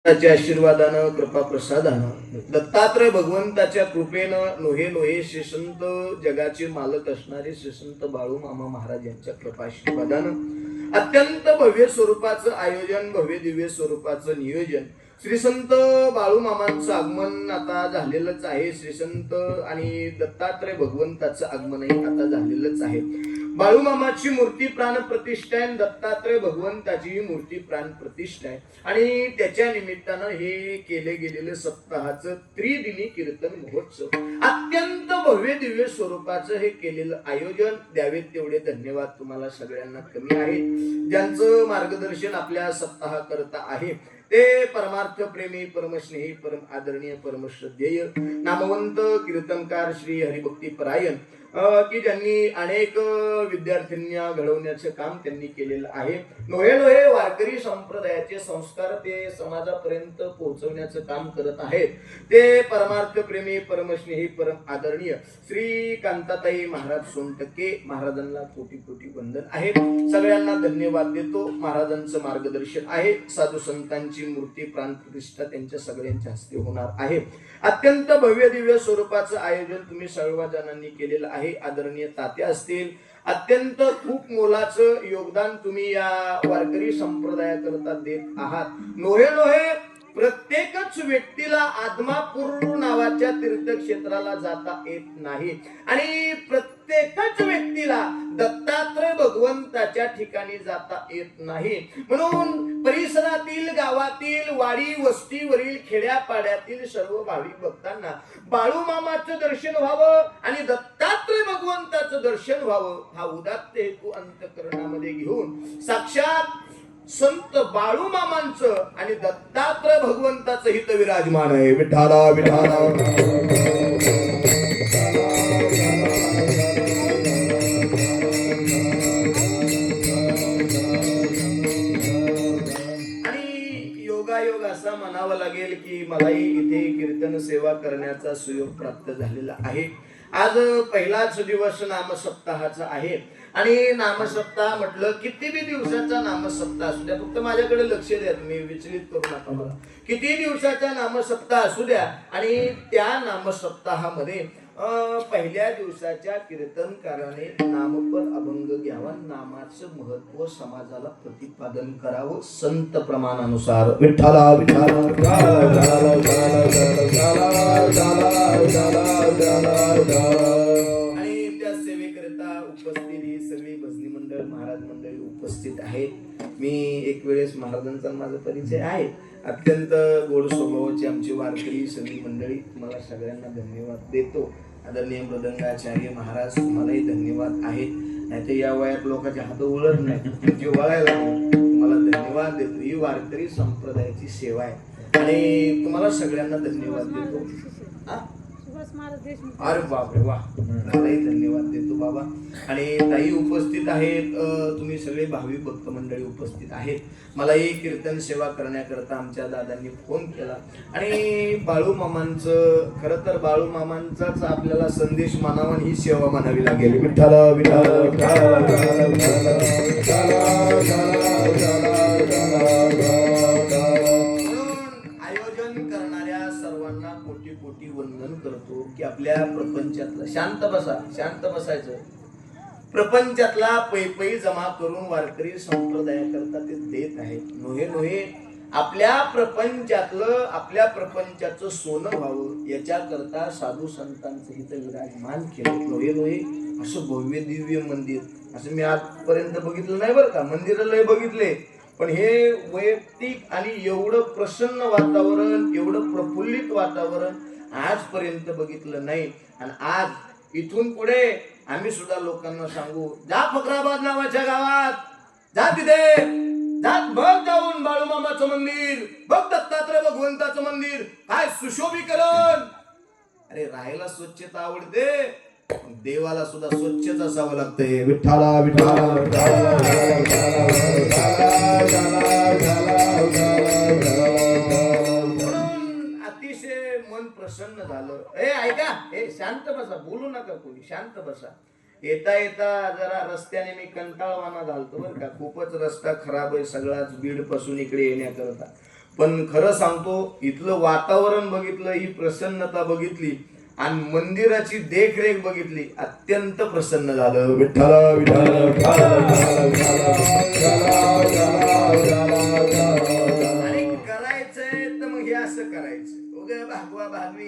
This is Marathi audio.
त्याच्या आशीर्वादानं कृपा प्रसादानं दत्तात्रय भगवंताच्या कृपेनं नोहे नोहे श्रीसंत जगाचे मालक असणारे श्रीसंत बाळू मामा महाराज यांच्या कृपा आशीर्वादानं अत्यंत भव्य स्वरूपाचं आयोजन, भव्य दिव्य स्वरूपाचं नियोजन. श्रीसंत बाळू मामांचं आगमन आता झालेलंच आहे. श्रीसंत आणि दत्तात्रय भगवंताचं आगमनही आता झालेलंच आहे. बाळू मामाची मूर्ती प्राण प्रतिष्ठा आहे, दत्तात्रय भगवंताची मूर्ती प्राण प्रतिष्ठा आहे. आणि त्याच्या निमित्तानं हे केले गेलेलं सप्ताहाचं त्रिदिनी कीर्तन महोत्सव, अत्यंत भव्य दिव्य स्वरूपाचं हे केलेलं आयोजन. द्यावेत तेवढे धन्यवाद तुम्हाला सगळ्यांना कमी आहेत. ज्यांचं मार्गदर्शन आपल्या सप्ताहाकरता आहे ते परमार्थ प्रेमी, परमस्नेही, परम आदरणीय, परमश्रद्धेय नामवंत कीर्तनकार श्री हरिभक्ती परायण, की ज्यांनी अनेक विद्यार्थ्यांना घडवण्याचं काम त्यांनी केलेलं आहे. नोहे नोहे वारकरी संप्रदायाचे संस्कार ते समाजापर्यंत पोहोचवण्याचं काम करत आहेत. ते परमार्थ प्रेमी, परमस्नेही, परम आदरणीय श्री कांताताई महाराज सोनटक्के महाराजांना कोटी कोटी वंदन आहे. सगळ्यांना धन्यवाद देतो. महाराजांचं मार्गदर्शन आहे. साधू संतांची मूर्ती प्राण प्रतिष्ठा त्यांच्या सगळ्यांच्या हस्ते होणार आहे. अत्यंत भव्य दिव्य स्वरूपाचं आयोजन तुम्ही सर्व जणांनी केलेलं आहे. आदरणीय तात्या असतील, अत्यंत खूप मोलाचं योगदान तुम्ही या वारकरी संप्रदायाकरता देत आहात. नोहे नोहे प्रत्येकच व्यक्तीला आदमापूर नावाच्या तीर्थक्षेत्राला जाता येत नाही आणि प्रत्येकच व्यक्तीला दत्तात्रय भगवंताच्या ठिकाणी जाता येत नाही. म्हणून परिसरातील, गावातील, वाडी वस्तीवरील, खेड्यापाड्यातील सर्व भाविक भक्तांना बाळू मामाचं दर्शन व्हावं आणि दत्तात्रय भगवंताचं दर्शन व्हावं हा उदात्त हेतू अंतःकरणामध्ये घेऊन साक्षात संत बाळू मामांचं आणि दत्तात्रय भगवंताचं हित विराजमान आहे. विठाला विठाला. आणि योगायोग असा म्हणावा लागेल की मलाही इथे कीर्तन सेवा करण्याचा सुयोग प्राप्त झालेला आहे. आज पहिलाच दिवस नामसप्ताहाचा आहे आणि नामसप्ताह म्हटलं किती बी दिवसाचा नामसप्ताह असू द्या, फक्त माझ्याकडे लक्ष द्या, तुम्ही विचलित करू नका मला. किती दिवसाचा नामसप्ताह असू द्या आणि त्या नामसप्ताहामध्ये पहिल्या दिवसाच्या कीर्तनकाराने नामपर अभंग घ्यावा, नामाचं महत्व समाजाला प्रतिपादन करावं संत प्रमाणानुसार. विठ्ठला विठ्ठला. आणि त्या सेवेकरिता उपस्थित ही सगळी भजनी मंडळ, महाराज मंडळी उपस्थित आहेत. मी एक वेळेस महाराजांचा माझा परिचय आहे. अत्यंत गोड स्वभावाची आमची वारकरी सगळी मंडळी, तुम्हाला सगळ्यांना धन्यवाद देतो. आदरणीय मृदंगाचार्य महाराज तुम्हालाही धन्यवाद आहेत. नाही तर या वयात लोकांचे हात उलट नाही, जे वळायला तुम्हाला धन्यवाद देतो. ही वारकरी संप्रदायाची सेवा आहे आणि तुम्हाला सगळ्यांना धन्यवाद देतो. अरे बापरे वा, मलाही धन्यवाद देतो बाबा. आणि ताई उपस्थित आहेत, तुम्ही सगळे भाविक भक्त मंडळी उपस्थित आहेत. मलाही कीर्तन सेवा करण्याकरता आमच्या दादांनी फोन केला आणि बाळू मामांचं, खरं तर बाळू मामांचाच आपल्याला संदेश मानावा, ही सेवा मानावी लागेल. विठ्ठला विठ्ठला. कोटी कोटी वंदन करतो की आपल्या प्रपंचातला शांत बसा, शांत बसायचं. प्रपंचातला पैपई जमा करून वारकरी संप्रदायाकरता ते देत आहेत. नोहे नोहे आपल्या प्रपंचातलं, आपल्या प्रपंचाचं सोनं व्हावं याच्याकरता साधू संतांचं हित विराजमान केलं. नोहे नोहे असं भव्य दिव्य मंदिर असं मी आजपर्यंत बघितलं नाही बरं का. मंदिर लय बघितले, पण हे वैयक्तिक आणि एवढं प्रसन्न वातावरण, एवढं प्रफुल्लित वातावरण आजपर्यंत बघितलं नाही. आणि आज इथून पुढे आम्ही सुद्धा लोकांना सांगू, जा फकराबाद नावाच्या गावात, जा तिथे, जा बघ जाऊन बाळू मामाचं मंदिर, बघ दत्तात्रय भगवंताचं मंदिर, काय सुशोभीकरण. अरे राहायला स्वच्छता आवडते, देवाला सुद्धा स्वच्छच असावं लागतंय. विठ्ठला विठ्ठला. अतिशय मन प्रसन्न झालं. ऐका, शांत बसा, बोलू नका कोणी, शांत बसा. येता येता जरा रस्त्याने मी कंटाळवाना झालतो बरं का. खूपच रस्ता खराब आहे सगळाच बीड पासून इकडे येण्याकरता. पण खरं सांगतो, इथलं वातावरण बघितलं, ही प्रसन्नता बघितली आणि मंदिराची देखरेख बघितली, अत्यंत प्रसन्न झालं. विठ्ठला विठ्ठला विठ्ठला विठ्ठला विठ्ठला. आणि करायचंय तर मग हे असं करायचं, उगा भागवा भागवी